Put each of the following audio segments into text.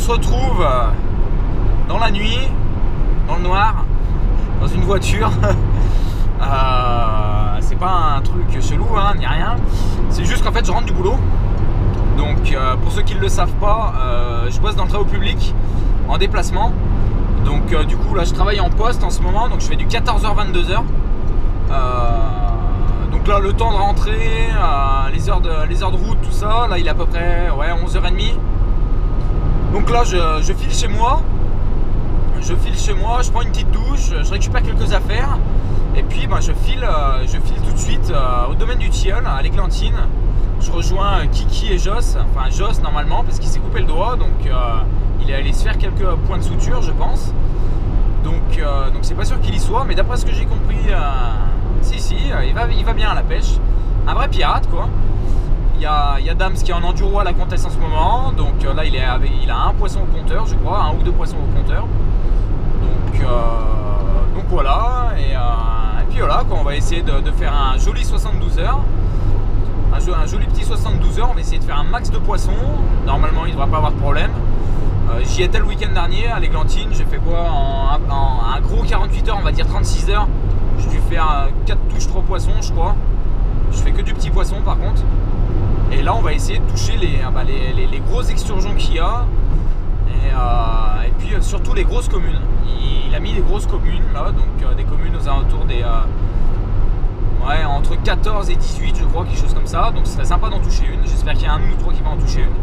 se retrouve dans la nuit, dans le noir, dans une voiture. C'est pas un truc chelou, hein, ni rien. C'est juste qu'en fait je rentre du boulot. Donc pour ceux qui ne le savent pas, je bosse dans le travail public en déplacement. Donc du coup là je travaille en poste en ce moment, donc je fais du 14h-22h. Donc là le temps de rentrer, les heures de route, tout ça, là il est à peu près 11h30. Donc là je file chez moi. Je prends une petite douche, je récupère quelques affaires. Et puis je file tout de suite au domaine du Tilleul, à l'Églantine. Je rejoins Kiki et Joss, enfin Joss normalement parce qu'il s'est coupé le doigt, donc il est allé se faire quelques points de suture je pense. Donc c'est pas sûr qu'il y soit, mais d'après ce que j'ai compris, il va bien à la pêche. Un vrai pirate quoi. Il y a Dams qui est en enduro à la Comtesse en ce moment, donc là il a un poisson au compteur je crois, un ou deux poissons au compteur. Donc voilà, et puis voilà quoi, on va essayer de faire un joli 72 heures. Un joli petit 72 heures, on va essayer de faire un max de poissons. Normalement il ne devrait pas avoir de problème. J'y étais le week-end dernier à l'Églantine, j'ai fait quoi un gros 48 heures, on va dire 36 heures. J'ai dû faire 4 touches 3 poissons je crois. Je fais que du petit poisson par contre. Et là on va essayer de toucher les grosses excursions qu'il y a. Et puis surtout les grosses communes. Il a mis des grosses communes là, donc des communes aux alentours des entre 14 et 18 je crois, quelque chose comme ça. Donc ce serait sympa d'en toucher une. J'espère qu'il y a un ou trois qui va en toucher une.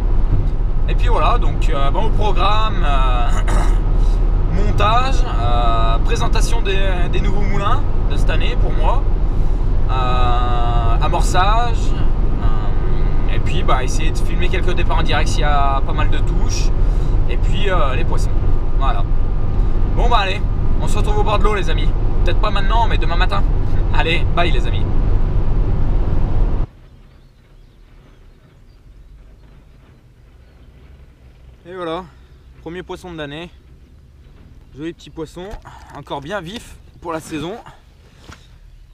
Et puis voilà, donc au programme montage, présentation des nouveaux moulins de cette année pour moi, amorçage, et puis essayer de filmer quelques départs en direct s'il y a pas mal de touches, et puis les poissons. Voilà. Bon allez, on se retrouve au bord de l'eau les amis. Peut-être pas maintenant mais demain matin. Allez, bye les amis. Et voilà, premier poisson de l'année. Joli petit poisson, encore bien vif pour la saison.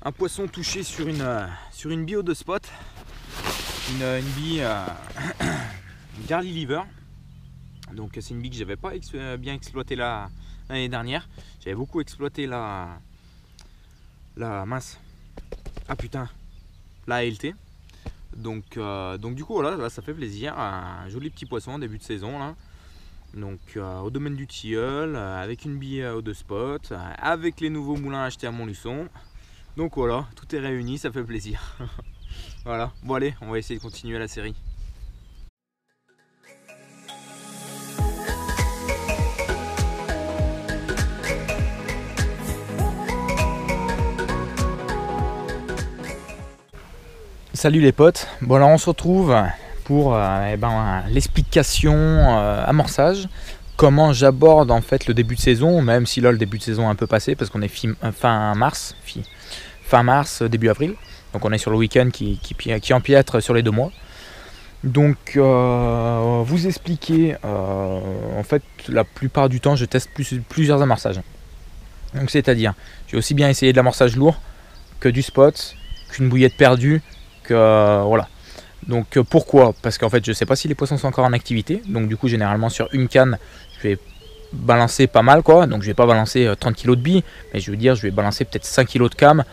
Un poisson touché sur une bio de spot. Une bille Garly Liver. Donc c'est une bille que j'avais pas bien exploité l'année dernière. J'avais beaucoup exploité la mince. Ah putain, la ALT. Donc du coup voilà, là, ça fait plaisir. Un joli petit poisson début de saison là. Donc au domaine du Tilleul, avec une bille aux deux spots, avec les nouveaux moulins achetés à Montluçon. Donc voilà, tout est réuni, ça fait plaisir. Voilà, bon allez, on va essayer de continuer la série. Salut les potes, bon alors on se retrouve pour l'explication amorçage, comment j'aborde en fait le début de saison, même si là le début de saison est un peu passé parce qu'on est fin mars, début avril, donc on est sur le week-end qui empiètre sur les 2 mois. Donc vous expliquer, en fait la plupart du temps je teste plusieurs amorçages. Donc c'est-à-dire, j'ai aussi bien essayé de l'amorçage lourd que du spot, qu'une bouillette perdue, voilà. Donc pourquoi? Parce qu'en fait je sais pas si les poissons sont encore en activité, donc du coup généralement sur une canne je vais balancer pas mal quoi, donc je vais pas balancer 30 kg de billes, mais je veux dire je vais balancer peut-être 5 kg de cam.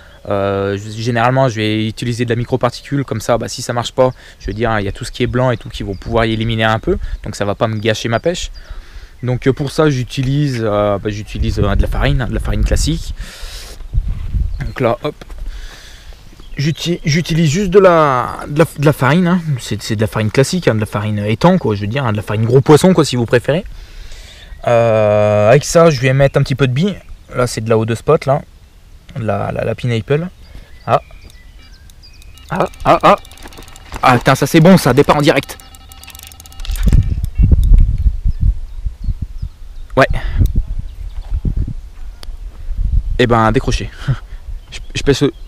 Généralement je vais utiliser de la microparticule, comme ça si ça marche pas, je veux dire il y a tout ce qui est blanc et tout qui vont pouvoir y éliminer un peu, donc ça va pas me gâcher ma pêche. Donc pour ça j'utilise de la farine classique. Donc là hop, j'utilise juste de la farine, hein. C'est de la farine classique, hein, de la farine étang quoi, je veux dire, hein, de la farine gros poisson quoi si vous préférez. Avec ça je vais mettre un petit peu de billes. Là c'est de la eau de spot là, la pineapple. Ah putain ça c'est bon, ça départ en direct. Ouais. Et décroché. Je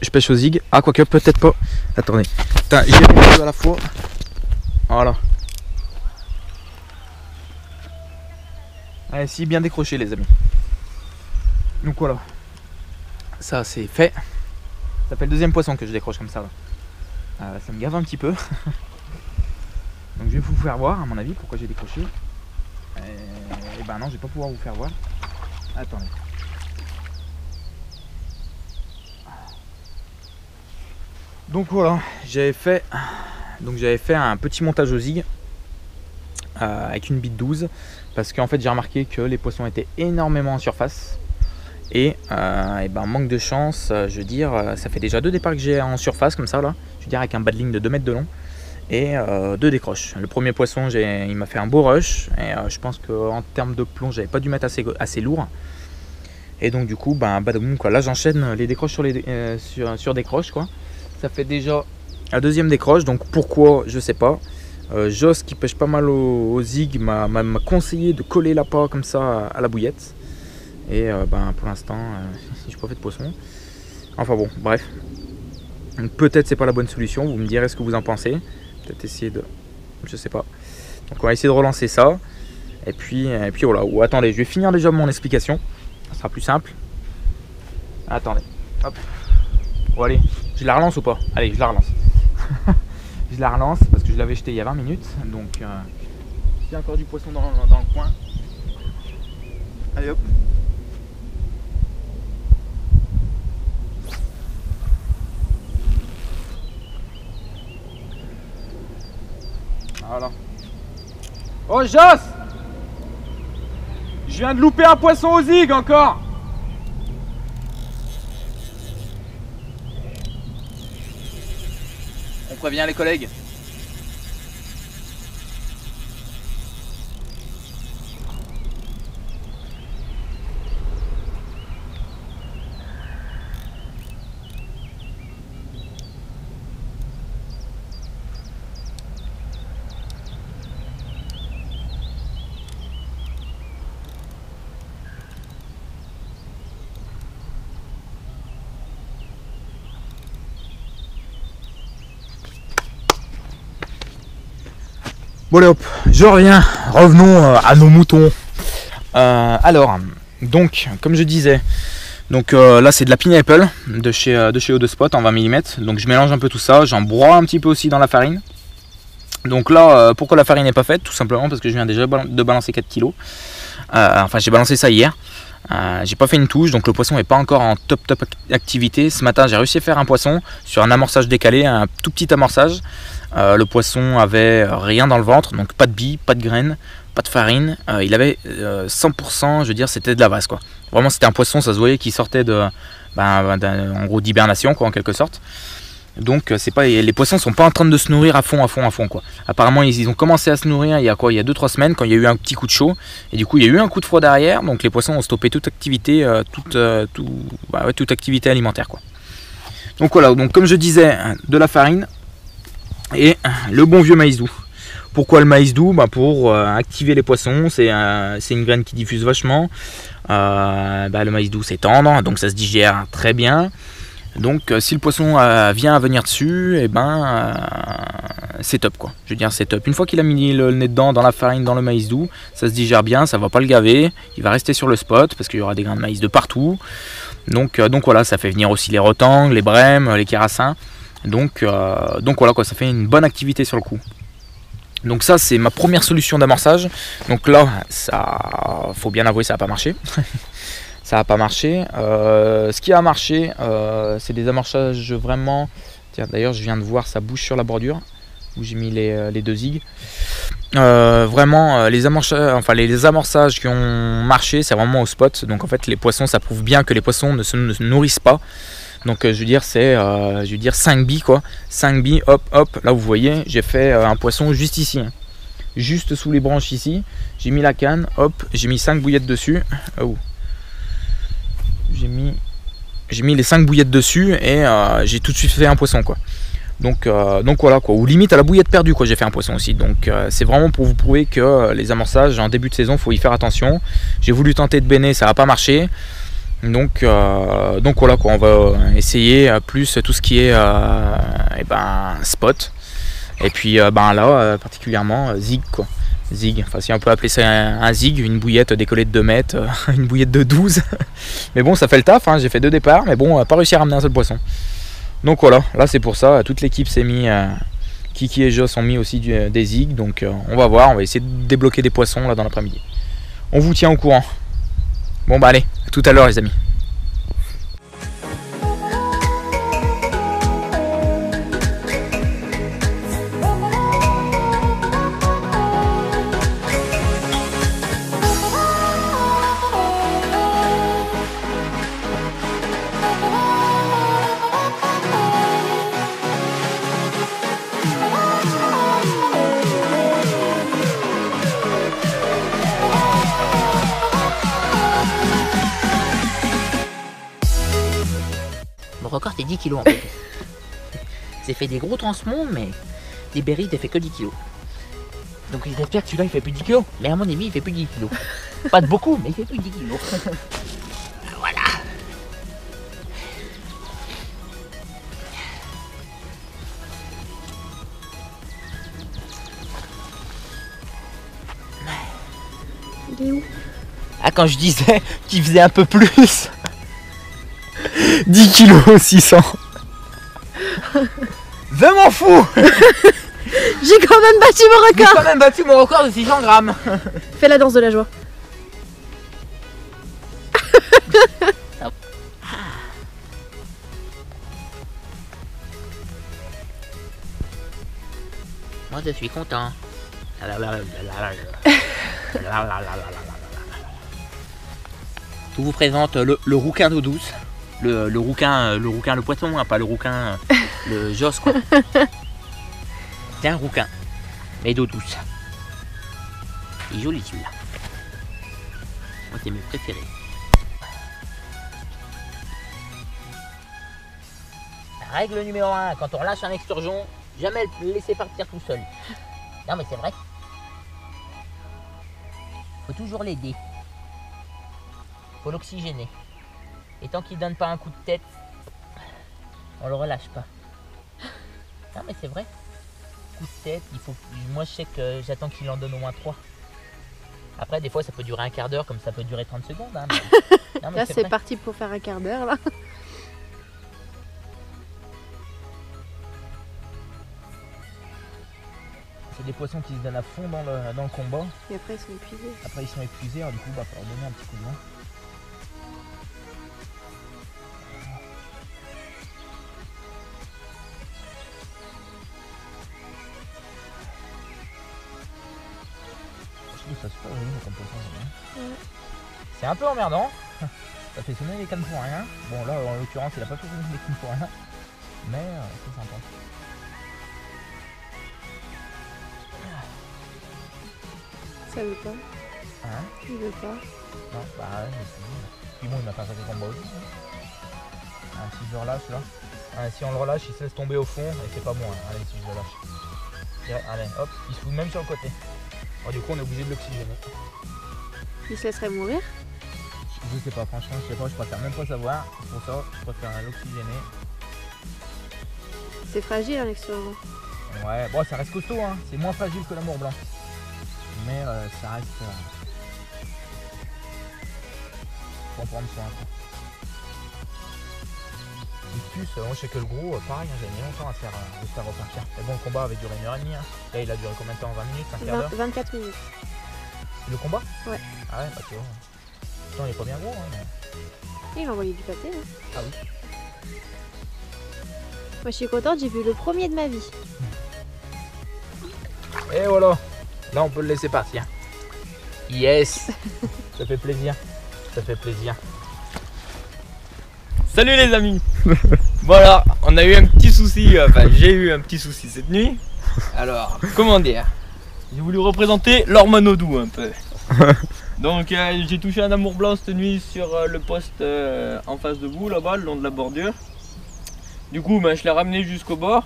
pêche au zig. Ah quoique peut-être pas. Attendez. Putain, j'ai les deux à la fois. Voilà. Allez, si, bien décroché les amis. Donc voilà. Ça c'est fait. Ça fait le deuxième poisson que je décroche comme ça. Ça me gave un petit peu. Donc je vais vous faire voir à mon avis pourquoi j'ai décroché. Et ben non, je vais pas pouvoir vous faire voir. Attendez. Donc voilà, j'avais fait un petit montage au zig avec une bite 12 parce qu'en fait j'ai remarqué que les poissons étaient énormément en surface et ben manque de chance, je veux dire, ça fait déjà 2 départs que j'ai en surface comme ça là, je veux dire avec un bas de ligne de 2 mètres de long et 2 décroches. Le premier poisson il m'a fait un beau rush et je pense qu'en termes de plomb j'avais pas dû mettre assez lourd et donc du coup ben badaboum quoi, là j'enchaîne les décroches sur décroche quoi. Ça fait déjà la deuxième décroche, donc pourquoi je sais pas. Joss qui pêche pas mal au zig m'a conseillé de coller l'appât comme ça à la bouillette. Et ben, pour l'instant, j'ai pas fait de poisson. Enfin bon, bref. Peut-être c'est pas la bonne solution, vous me direz ce que vous en pensez. Peut-être essayer de... je sais pas. Donc on va essayer de relancer ça. Et puis voilà. Ou attendez, je vais finir déjà mon explication. Ça sera plus simple. Attendez. Hop. Bon allez, je la relance ou pas? Allez, je la relance. Je la relance parce que je l'avais jeté il y a 20 minutes. Donc il y a encore du poisson dans le coin. Allez hop. Voilà. Oh Joss, je viens de louper un poisson au zig encore. On prévient les collègues. Bon allez hop, je reviens, revenons à nos moutons. Alors, donc, comme je disais, donc là c'est de la pineapple de chez Eau Spot en 20 mm. Donc je mélange un peu tout ça, j'en broie un petit peu aussi dans la farine. Donc là, pourquoi la farine n'est pas faite? Tout simplement parce que je viens déjà de balancer 4 kg. Enfin j'ai balancé ça hier. J'ai pas fait une touche, donc le poisson n'est pas encore en top activité. Ce matin j'ai réussi à faire un poisson sur un amorçage décalé, un tout petit amorçage. Le poisson avait rien dans le ventre, donc pas de billes, pas de graines, pas de farine. Il avait 100%, je veux dire, c'était de la vase quoi. Vraiment c'était un poisson, ça se voyait qu'il sortait en gros d'hibernation quoi en quelque sorte. Donc c'est pas, les poissons sont pas en train de se nourrir à fond quoi. Apparemment ils ont commencé à se nourrir il y a 2-3 semaines quand il y a eu un petit coup de chaud et du coup il y a eu un coup de froid derrière, donc les poissons ont stoppé toute activité, toute activité alimentaire quoi. Donc voilà, donc comme je disais, de la farine et le bon vieux maïs doux. Pourquoi le maïs doux? Pour activer les poissons, c'est une graine qui diffuse vachement. Le maïs doux c'est tendre, donc ça se digère très bien. Donc si le poisson vient à venir dessus, et c'est top quoi. Je veux dire c'est top. Une fois qu'il a mis le nez dedans, dans la farine, dans le maïs doux, ça se digère bien, ça va pas le gaver. Il va rester sur le spot parce qu'il y aura des grains de maïs de partout. Donc voilà, ça fait venir aussi les rotangles, les brèmes, les carassins. Donc voilà quoi, ça fait une bonne activité sur le coup. Donc ça c'est ma première solution d'amorçage. Donc là, ça, faut bien avouer, ça n'a pas marché. Ça n'a pas marché. Ce qui a marché, c'est des amorçages vraiment... Tiens, d'ailleurs, je viens de voir, ça bouge sur la bordure où j'ai mis les 2 zigs. Vraiment, les amorçages qui ont marché, c'est vraiment au spot. Donc en fait, les poissons, ça prouve bien que les poissons ne se nourrissent pas. Donc je veux dire, c'est 5 billes quoi. 5 billes, hop, hop. Là, vous voyez, j'ai fait un poisson juste ici. Hein. Juste sous les branches ici. J'ai mis la canne, hop, j'ai mis 5 bouillettes dessus. Oh. J'ai mis les 5 bouillettes dessus et j'ai tout de suite fait un poisson quoi. Donc voilà quoi, ou limite à la bouillette perdue quoi, j'ai fait un poisson aussi. Donc c'est vraiment pour vous prouver que les amorçages en début de saison, faut y faire attention. J'ai voulu tenter de béner, ça n'a pas marché. Donc voilà quoi, on va essayer plus tout ce qui est spot. Et puis là particulièrement zig quoi. Zig, enfin si on peut appeler ça un zig, une bouillette décollée de 2 mètres, une bouillette de 12. Mais bon, ça fait le taf, hein. J'ai fait 2 départs, mais bon, pas réussi à ramener un seul poisson. Donc voilà, là c'est pour ça, toute l'équipe s'est mis, Kiki et Joss ont mis aussi des zigs, donc on va voir, on va essayer de débloquer des poissons là dans l'après-midi. On vous tient au courant. Bon bah allez, à tout à l'heure les amis. Mon record c'est 10 kilos en fait. J'ai fait des gros transmonts, mais des berries t'as fait que 10 kilos. Donc j'espère que celui-là il fait plus de 10 kilos. Mais à mon avis il fait plus de 10 kilos. Pas de beaucoup, mais il fait plus de 10 kilos. Voilà. Il est où? Ah, quand je disais qu'il faisait un peu plus. 10 kilos 600. Je m'en fous. J'ai quand même battu mon J'ai record. quand même battu mon record de 600 grammes. Fais la danse de la joie. Moi je suis content. Je vous présente le rouquin d'eau douce. Le rouquin, le poisson, hein, pas le rouquin, le josse quoi. C'est un rouquin, mais d'eau douce. Il est joli celui-là. Moi c'est mes préférés. Règle numéro 1, quand on relâche un esturgeon, jamais le laisser partir tout seul. Non mais c'est vrai. Faut toujours l'aider. Faut l'oxygéner. Et tant qu'il donne pas un coup de tête, on le relâche pas. Non mais c'est vrai. Coup de tête, il faut. Moi je sais que j'attends qu'il en donne au moins 3. Après des fois ça peut durer un quart d'heure comme ça peut durer 30 secondes. Hein, mais... Non, mais Là, c'est vrai. parti pour faire un quart d'heure là. C'est des poissons qui se donnent à fond dans le combat. Et après, ils sont épuisés. Après ils sont épuisés, alors du coup bah faut leur donner un petit coup de main. Je trouve ça super joli comme poisson. Ouais. C'est un peu emmerdant. Ça fait sonner les cannes pour rien. Bon là en l'occurrence il a pas fait sonner les cannes pour rien. Mais c'est sympa. Ça veut pas. Hein? Il veut pas. Non, bah ouais, mais c'est... Puis bon, il m'a fait un sacré combat aussi. Hein. Ah, si je le relâche là. Ah, si on le relâche, il se laisse tomber au fond et c'est pas bon. Hein. Allez, si je le lâche. Ouais, allez, hop, il se fout même sur le côté. Alors, du coup, on est obligé de l'oxygéner. Il se laisserait mourir. Je sais pas, franchement, je sais pas, je préfère même pas savoir. Pour ça, je préfère l'oxygéner. C'est fragile un esturgeon. Ouais, bon, ça reste costaud, hein. C'est moins fragile que l'amour blanc. Mais ça reste. Faut en prendre soin. Les puces, moi je sais que le gros, pareil, hein, j'ai mis longtemps à le faire repartir. Mais bon, le combat avait duré 1h30. Hein. Là, il a duré combien de temps? 20 minutes, un quart d'heure? 24 minutes. Le combat? Ouais. Ah ouais, bah tu vois. Pourtant, il est pas bien gros. Hein, mais... Il a envoyé du pâté. Hein. Ah oui. Moi, je suis contente, j'ai vu le premier de ma vie. Et voilà. Là, on peut le laisser partir. Yes. Ça fait plaisir. Ça fait plaisir. Salut les amis. Voilà, on a eu un petit souci, enfin j'ai eu un petit souci cette nuit. Alors, comment dire? J'ai voulu représenter l'Ormanodou un peu. Donc j'ai touché un amour blanc cette nuit sur le poste en face de vous, là-bas, le long de la bordure. Du coup, je l'ai ramené jusqu'au bord.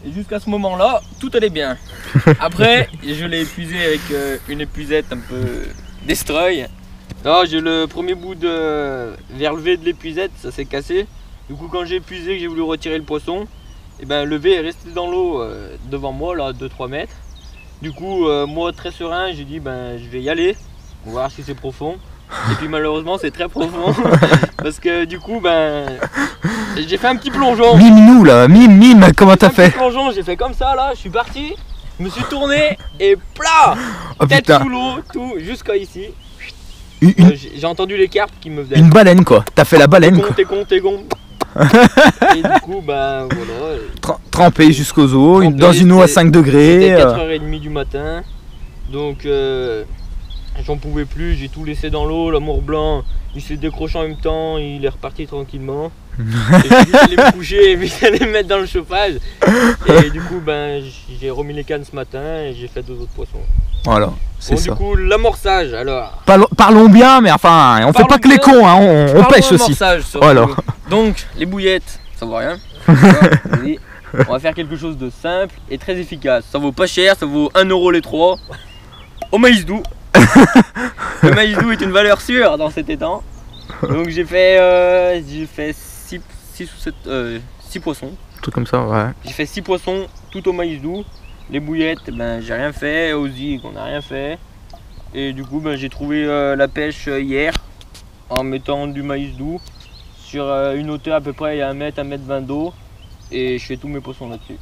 Et jusqu'à ce moment-là, tout allait bien. Après, je l'ai épuisé avec une épuisette un peu destroy. Là, j'ai le premier bout de vers le V de l'épuisette, ça s'est cassé. Du coup, quand j'ai épuisé, que j'ai voulu retirer le poisson, et le V est resté dans l'eau devant moi, là, 2-3 mètres. Du coup, moi, très serein, j'ai dit, je vais y aller, on va voir si c'est profond. Et puis malheureusement, c'est très profond, parce que du coup, j'ai fait un petit plongeon. Mime-nous là, mime, comment t'as fait? Plongeon, j'ai fait comme ça, là, je suis parti, je me suis tourné, et plat, Oh tête putain. sous l'eau, tout, jusqu'à ici. J'ai entendu les carpes qui me faisaient. Une baleine quoi, t'as fait la baleine quoi. T'es con. Et du coup, ben voilà. Trempé jusqu'aux os, Trempé, dans une eau à c'était- 5 degrés. C'était 4h30 du matin. Donc j'en pouvais plus, j'ai tout laissé dans l'eau. L'amour blanc, il s'est décroché en même temps, il est reparti tranquillement. Et j'ai dit j'allais me coucher et puis j'allais me mettre dans le chauffage. Et du coup, ben j'ai remis les cannes ce matin et j'ai fait 2 autres poissons. Voilà, c'est Bon, ça. du coup, l'amorçage alors. Parlons bien, mais enfin, on fait pas que les bien. cons, hein, on Parlons pêche aussi. amorçage, surtout. Voilà. Donc, les bouillettes, ça vaut rien. Vas-y. On va faire quelque chose de simple et très efficace. Ça vaut pas cher, ça vaut 1 euro les 3. Au maïs doux. Le maïs doux est une valeur sûre dans cet étang. Donc j'ai fait 6 poissons. Un truc comme ça, ouais. J'ai fait 6 poissons tout au maïs doux. Les bouillettes, ben j'ai rien fait. Aux zig, on n'a rien fait. Et du coup, ben, j'ai trouvé la pêche hier en mettant du maïs doux sur une hauteur à peu près à 1 mètre, 1 mètre 20 d'eau. Et je fais tous mes poissons là-dessus.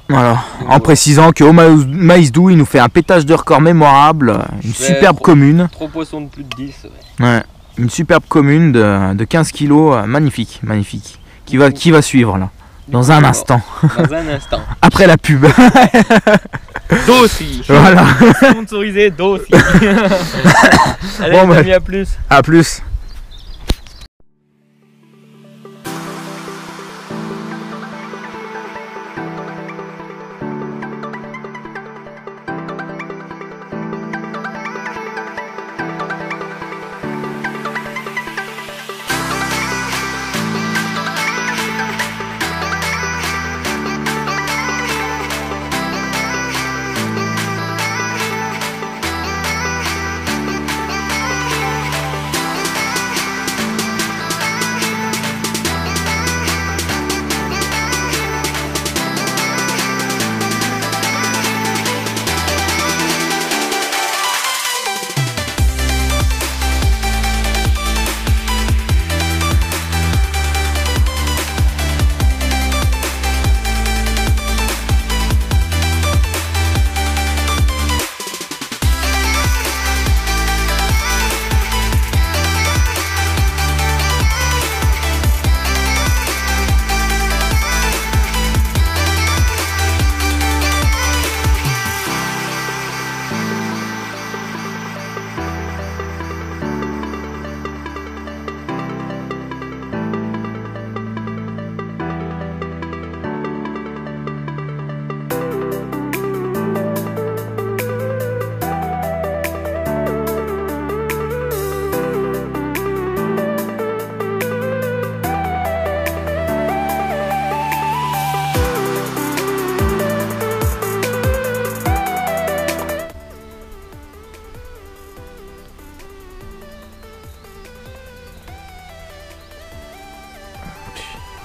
Voilà, Donc, en voilà. précisant qu'au Maïs Doux, il nous fait un pétage de record mémorable, une Je fais superbe commune. 3 poissons de plus de 10. Ouais. Ouais, une superbe commune de 15 kilos, magnifique, magnifique. Qui va suivre là, dans un instant, Dans un instant. après la pub. Dossi. Voilà, Sponsorisé Dossi. Allez, Bon, les bah. amis, à plus. à plus.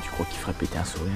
Tu crois qu'il ferait péter un sourire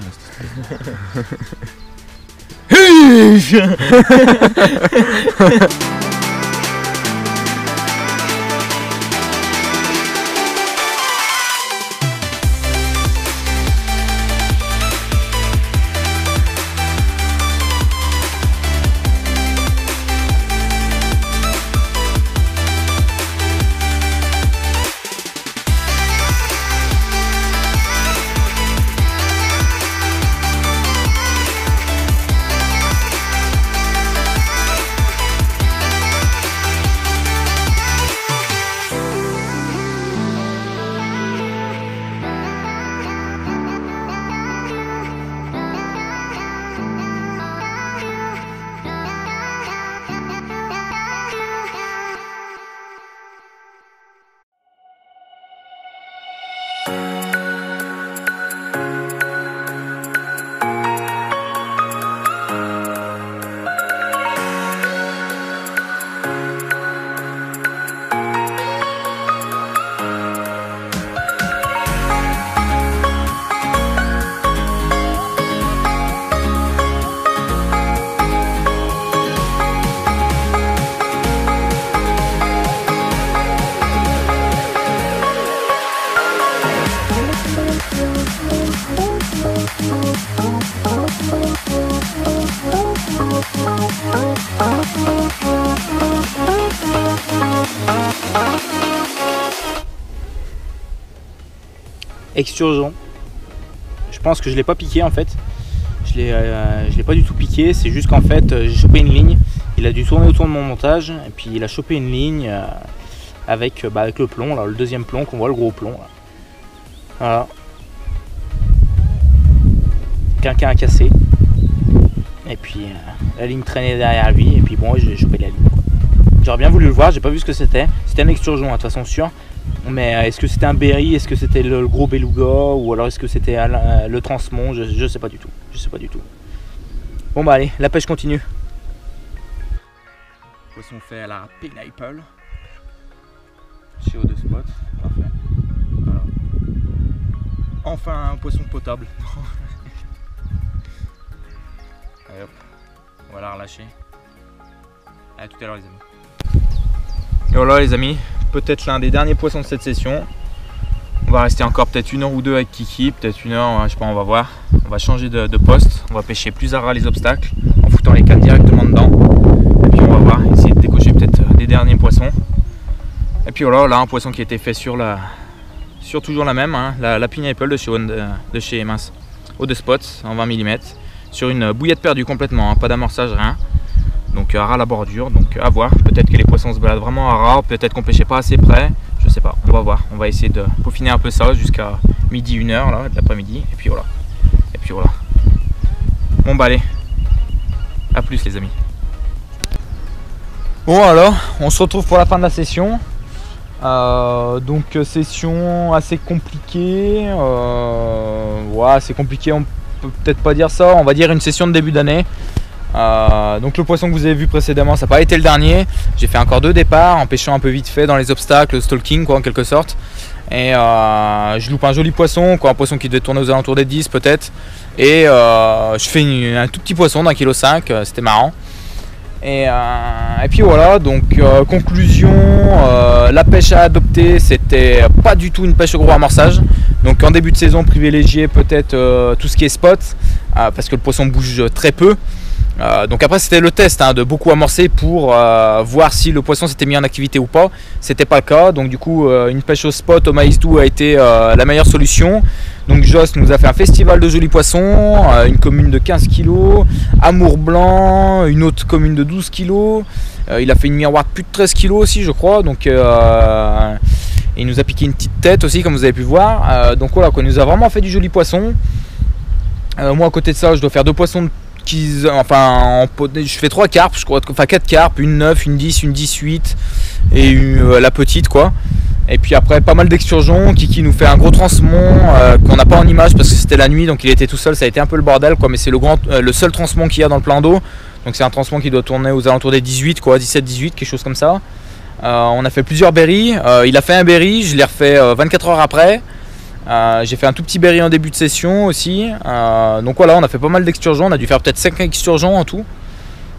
Exturgeon. Je pense que je l'ai pas piqué en fait. Je l'ai pas du tout piqué, c'est juste qu'en fait j'ai chopé une ligne. Il a dû tourner autour de mon montage et puis il a chopé une ligne avec le plomb, là, le deuxième plomb qu'on voit, le gros plomb. Là. Voilà. Quelqu'un a cassé. Et puis la ligne traînait derrière lui et puis bon j'ai chopé la ligne. J'aurais bien voulu le voir, j'ai pas vu ce que c'était. C'était un exturgeon, de toute façon sûr. Mais est-ce que c'était un berry, est-ce que c'était le gros beluga ou alors est-ce que c'était le transmont, je sais pas du tout. Je sais pas du tout. Bon bah allez, la pêche continue. Poisson fait à la pineapple. Chez O2 Spot, parfait. Voilà. Enfin un poisson potable. Allez hop, on va la relâcher. À tout à l'heure les amis. Et voilà les amis, peut-être l'un des derniers poissons de cette session. On va rester encore peut-être 1 heure ou 2 avec Kiki, peut-être 1 heure, je sais pas, on va voir. On va changer de poste, on va pêcher plus à ras les obstacles en foutant les cannes directement dedans. Et puis on va voir, essayer de décocher peut-être des derniers poissons. Et puis voilà, là un poisson qui a été fait sur toujours la même, hein, la pineapple de chez O2 Spot en 20 mm. Sur une bouillette perdue complètement, hein, pas d'amorçage, rien. Donc à ras la bordure, donc à voir. Peut-être que les poissons se baladent vraiment à ras, peut-être qu'on pêchait pas assez près, je sais pas, on va voir. On va essayer de peaufiner un peu ça jusqu'à midi, 1 heure là, de l'après-midi, et puis voilà. Et puis voilà. Bon bah allez, à plus les amis. Bon alors, on se retrouve pour la fin de la session. Donc session assez compliquée. Ouais, c'est compliqué, on peut peut-être pas dire ça, on va dire une session de début d'année. Donc le poisson que vous avez vu précédemment, ça n'a pas été le dernier. J'ai fait encore 2 départs en pêchant un peu vite fait dans les obstacles, le stalking quoi en quelque sorte. Et je loupe un joli poisson, quoi, un poisson qui devait tourner aux alentours des 10 peut-être. Et je fais un tout petit poisson d'1,5 kg, c'était marrant. Et puis voilà, donc conclusion, la pêche à adopter, c'était pas du tout une pêche au gros amorçage. Donc en début de saison, privilégier peut-être tout ce qui est spot, parce que le poisson bouge très peu. Donc après c'était le test hein, de beaucoup amorcer pour voir si le poisson s'était mis en activité ou pas. C'était pas le cas, donc du coup une pêche au spot au maïs doux a été la meilleure solution. Donc Joss nous a fait un festival de jolis poissons, une commune de 15 kg, Amour Blanc, une autre commune de 12 kg, il a fait une miroir de plus de 13 kg aussi je crois, donc il nous a piqué une petite tête aussi comme vous avez pu voir, donc voilà quoi, il nous a vraiment fait du joli poisson. Moi à côté de ça je dois faire 2 poissons je fais 3 carpes, je crois, enfin 4 carpes, une 9, une 10, une 18 et la petite quoi. Et puis après pas mal d'exturgeons, Kiki nous fait un gros transmont qu'on n'a pas en image parce que c'était la nuit donc il était tout seul, ça a été un peu le bordel quoi, mais c'est le seul transmont qu'il y a dans le plan d'eau. Donc c'est un transmont qui doit tourner aux alentours des 18 quoi, 17-18, quelque chose comme ça. On a fait plusieurs berries, il a fait un berry, je l'ai refait 24 heures après. J'ai fait un tout petit berry en début de session aussi, donc voilà, on a fait pas mal d'exturgeons, on a dû faire peut-être 5 exturgeons en tout.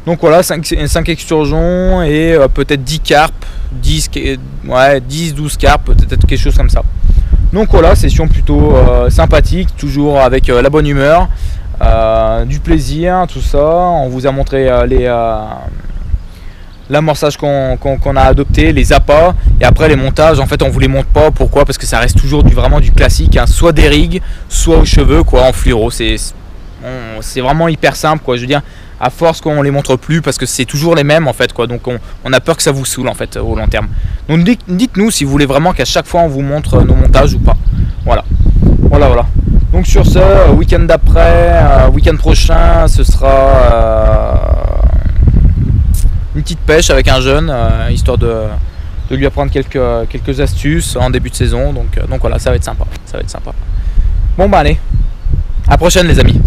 Donc voilà, 5 exturgeons et peut-être 10 carpes, 10-12 carpes, peut-être quelque chose comme ça. Donc voilà, session plutôt sympathique, toujours avec la bonne humeur, du plaisir, tout ça. On vous a montré l'amorçage qu'on a adopté, les appâts, et après les montages en fait on vous les montre pas. Pourquoi? Parce que ça reste toujours vraiment du classique hein, soit des rigs, soit aux cheveux quoi, en fluoro. C'est vraiment hyper simple quoi, je veux dire, à force qu'on les montre plus parce que c'est toujours les mêmes en fait quoi, donc on a peur que ça vous saoule en fait au long terme. Donc dites-nous si vous voulez vraiment qu'à chaque fois on vous montre nos montages ou pas. Voilà. Donc sur ce, week-end d'après, week-end prochain, ce sera une petite pêche avec un jeune, histoire de lui apprendre quelques astuces en début de saison. Donc voilà, ça va être sympa. Bon bah allez, à la prochaine les amis.